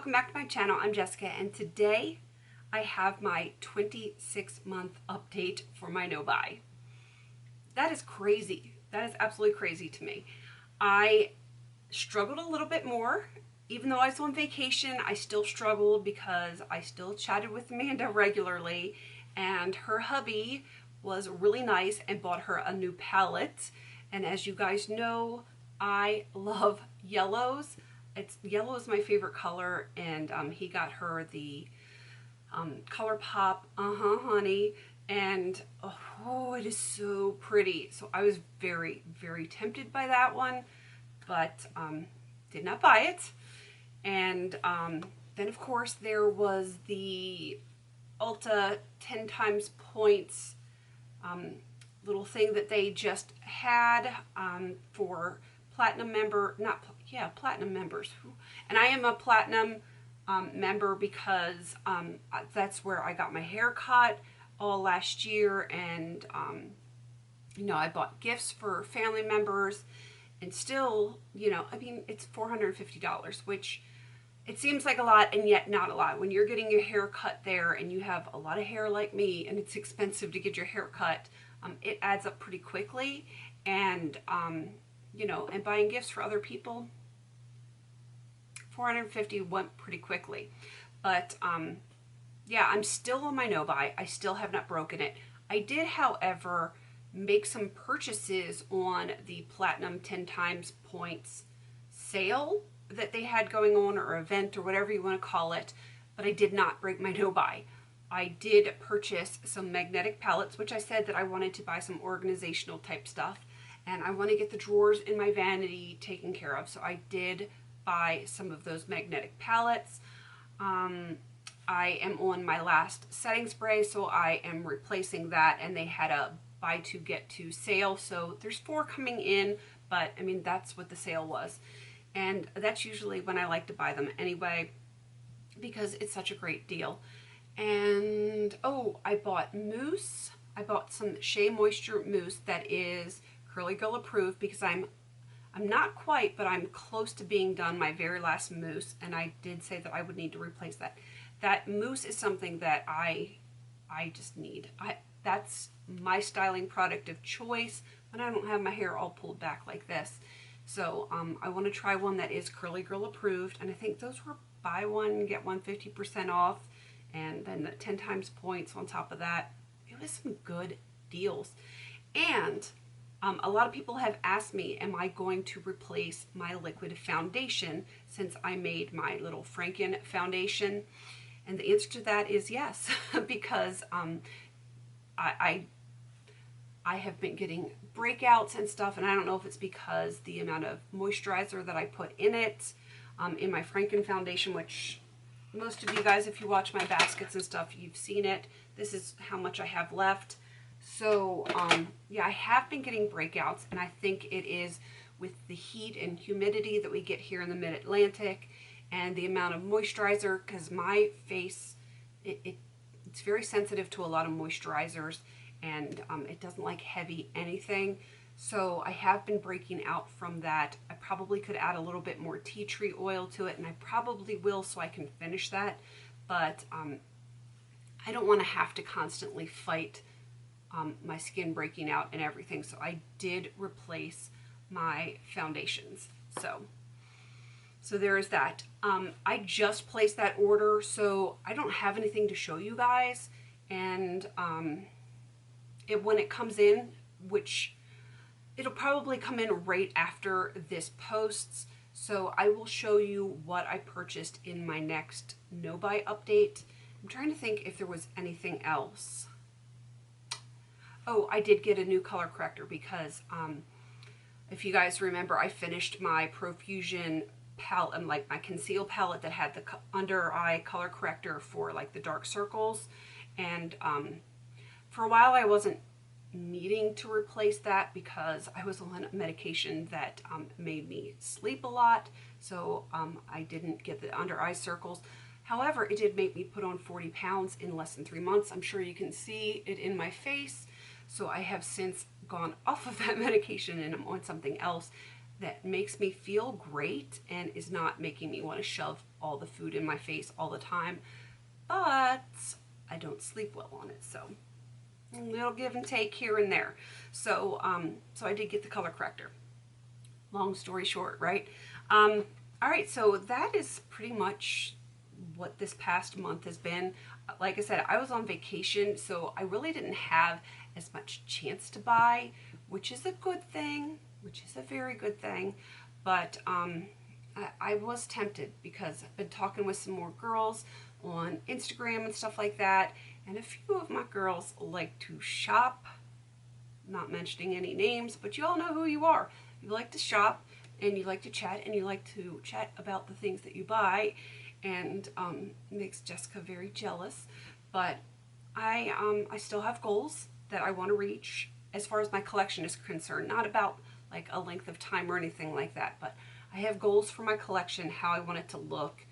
welcome back to my channel. I'm Jessica, and today I have my 26-month update for my no-buy. That is crazy. That is absolutely crazy to me. I struggled a little bit more. Even though I was on vacation, I still struggled because I still chatted with Amanda regularly, and her hubby was really nice and bought her a new palette. And as you guys know, I love yellows. Yellow is my favorite color, and he got her the ColourPop Honey, and oh, it is so pretty. So I was very, very tempted by that one, but did not buy it. And then of course there was the Ulta 10 times points little thing that they just had for platinum member, platinum members. And I am a platinum member because that's where I got my hair cut all last year, and you know, I bought gifts for family members, and still, you know, I mean, it's $450, which it seems like a lot and yet not a lot. When you're getting your hair cut there and you have a lot of hair like me and it's expensive to get your hair cut, it adds up pretty quickly. And you know, and buying gifts for other people, $450 went pretty quickly. But yeah, I'm still on my no-buy. I still have not broken it. I did, however, make some purchases on the Platinum 10 times points sale that they had going on, or event, or whatever you want to call it, but I did not break my no-buy. I did purchase some magnetic palettes, which I said that I wanted to buy some organizational type stuff, and I want to get the drawers in my vanity taken care of, so I did buy some of those magnetic palettes. I am on my last setting spray, so I am replacing that, and they had a buy two get two sale, so there's 4 coming in, but I mean, that's what the sale was. And that's usually when I like to buy them anyway, because it's such a great deal. And oh, I bought mousse. I bought some Shea Moisture mousse that is Curly Girl approved, because I'm not quite, but I'm close to being done my very last mousse, and I did say that I would need to replace that. That mousse is something that I just need. That's my styling product of choice when I don't have my hair all pulled back like this. So I want to try one that is Curly Girl approved, and I think those were buy one get one 50% off, and then the 10 times points on top of that. It was some good deals. And a lot of people have asked me, am I going to replace my liquid foundation since I made my little Franken foundation? And the answer to that is yes, because I have been getting breakouts and stuff, and I don't know if it's because the amount of moisturizer that I put in it, in my Franken foundation, which most of you guys, if you watch my baskets and stuff, you've seen it. This is how much I have left. So yeah, I have been getting breakouts, and I think it is with the heat and humidity that we get here in the mid-Atlantic, and the amount of moisturizer, because my face, it's very sensitive to a lot of moisturizers, and it doesn't like heavy anything. So I have been breaking out from that. I probably could add a little bit more tea tree oil to it, and I probably will, so I can finish that. But I don't want to have to constantly fight my skin breaking out and everything. So I did replace my foundations. So there is that. I just placed that order, so I don't have anything to show you guys. And when it comes in, which it'll probably come in right after this posts, so I will show you what I purchased in my next no-buy update. I'm trying to think if there was anything else. Oh, I did get a new color corrector because if you guys remember, I finished my Profusion palette, like my conceal palette that had the under eye color corrector for like the dark circles, and for a while I wasn't needing to replace that because I was on medication that made me sleep a lot, so I didn't get the under eye circles. However, it did make me put on 40 pounds in less than 3 months. I'm sure you can see it in my face. So I have since gone off of that medication, and I'm on something else that makes me feel great and is not making me want to shove all the food in my face all the time, but I don't sleep well on it, so a little give and take here and there. So so I did get the color corrector. Long story short, right? All right, so that is pretty much what this past month has been. Like I said, I was on vacation, so I really didn't have as much chance to buy, which is a good thing, which is a very good thing. But I was tempted because I've been talking with some more girls on Instagram and stuff like that, and a few of my girls like to shop. Not mentioning any names, but you all know who you are. You like to shop, and you like to chat, and you like to chat about the things that you buy, and it makes Jessica very jealous. But I still have goals that I want to reach as far as my collection is concerned. Not about like a length of time or anything like that, but I have goals for my collection, how I want it to look,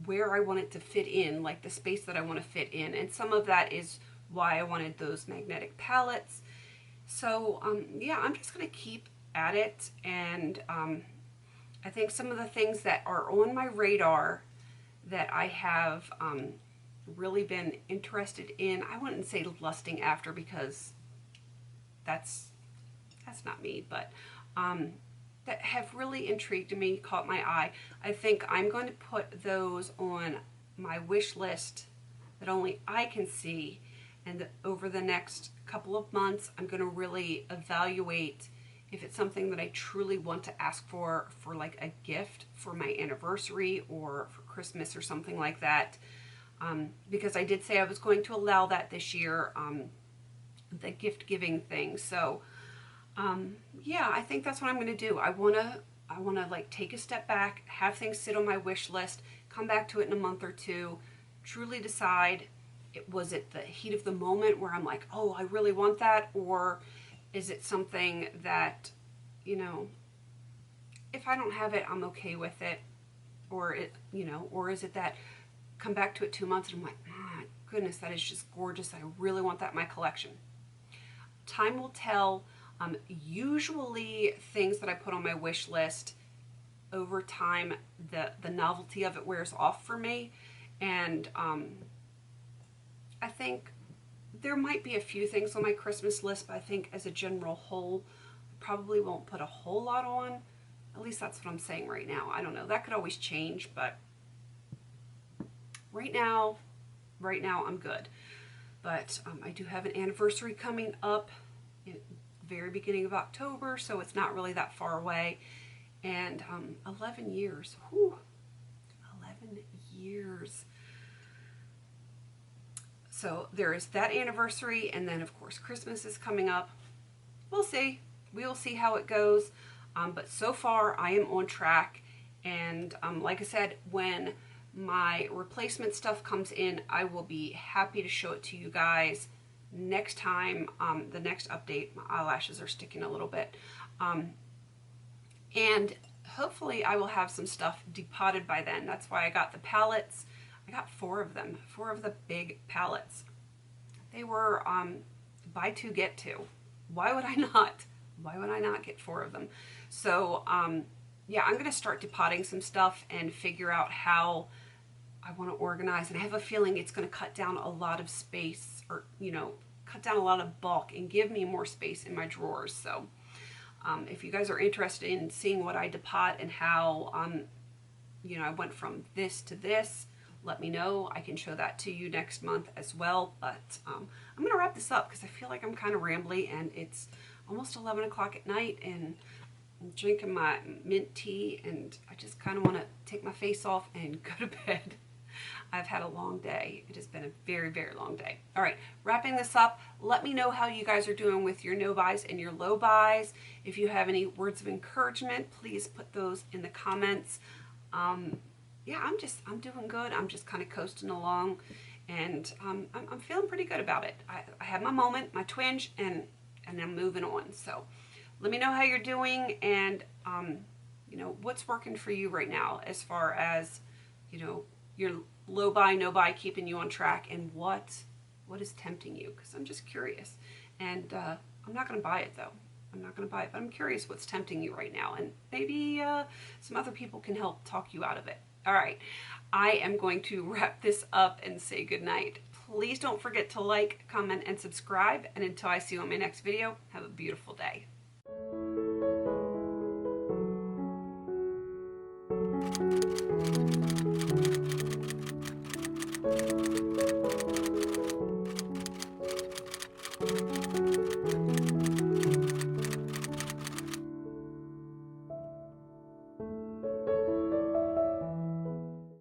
where I want it to fit in, like the space that I want to fit in, and some of that is why I wanted those magnetic palettes. So yeah, I'm just going to keep at it, and I think some of the things that are on my radar that I have really been interested in, I wouldn't say lusting after, because that's not me, but that have really intrigued me, caught my eye. I think I'm going to put those on my wish list that only I can see, and over the next couple of months I'm going to really evaluate if it's something that I truly want to ask for like a gift for my anniversary or for Christmas or something like that, because I did say I was going to allow that this year, the gift giving thing. So yeah, I think that's what I'm going to do. I want to like take a step back, have things sit on my wish list, come back to it in a month or two, truly decide, was it the heat of the moment where I'm like, oh, I really want that, or is it something that, you know, if I don't have it, I'm okay with it, or or is it that come back to it 2 months and I'm like, my goodness, that is just gorgeous, I really want that in my collection. Time will tell. Usually things that I put on my wish list, over time, the novelty of it wears off for me, and I think there might be a few things on my Christmas list, but I think as a general whole, I probably won't put a whole lot on. At least that's what I'm saying right now. I don't know. That could always change, but right now I'm good. But I do have an anniversary coming up in very beginning of October, so it's not really that far away. And 11 years. Whew, 11 years. So there is that anniversary, and then of course Christmas is coming up. We'll see. We will see how it goes. But so far I am on track, and like I said, when my replacement stuff comes in, I will be happy to show it to you guys next time. The next update. My eyelashes are sticking a little bit. And hopefully I will have some stuff depotted by then. That's why I got the palettes. I got 4 of them, 4 of the big palettes. They were buy 2 get 2. Why would I not? Why would I not get 4 of them? So yeah, I'm going to start depotting some stuff and figure out how I want to organize. And I have a feeling it's going to cut down a lot of space, or cut down a lot of bulk and give me more space in my drawers. So if you guys are interested in seeing what I depot and how I went from this to this, let me know. I can show that to you next month as well. But I'm going to wrap this up because I feel like I'm kind of rambly, and it's almost 11 o'clock at night, and I'm drinking my mint tea, and I just kind of want to take my face off and go to bed. I've had a long day. It has been a very, very long day. All right, wrapping this up, let me know how you guys are doing with your no buys and your low buys. If you have any words of encouragement, please put those in the comments. Yeah, I'm doing good. I'm just kind of coasting along, and I'm feeling pretty good about it. I had my moment, my twinge, and I'm moving on. So let me know how you're doing, and what's working for you right now as far as your low buy, no buy, keeping you on track, and what is tempting you, because I'm just curious. And I'm not going to buy it though. I'm not going to buy it, but I'm curious what's tempting you right now, and maybe some other people can help talk you out of it. All right, I am going to wrap this up and say goodnight. Please don't forget to like, comment, and subscribe. And until I see you on my next video, have a beautiful day.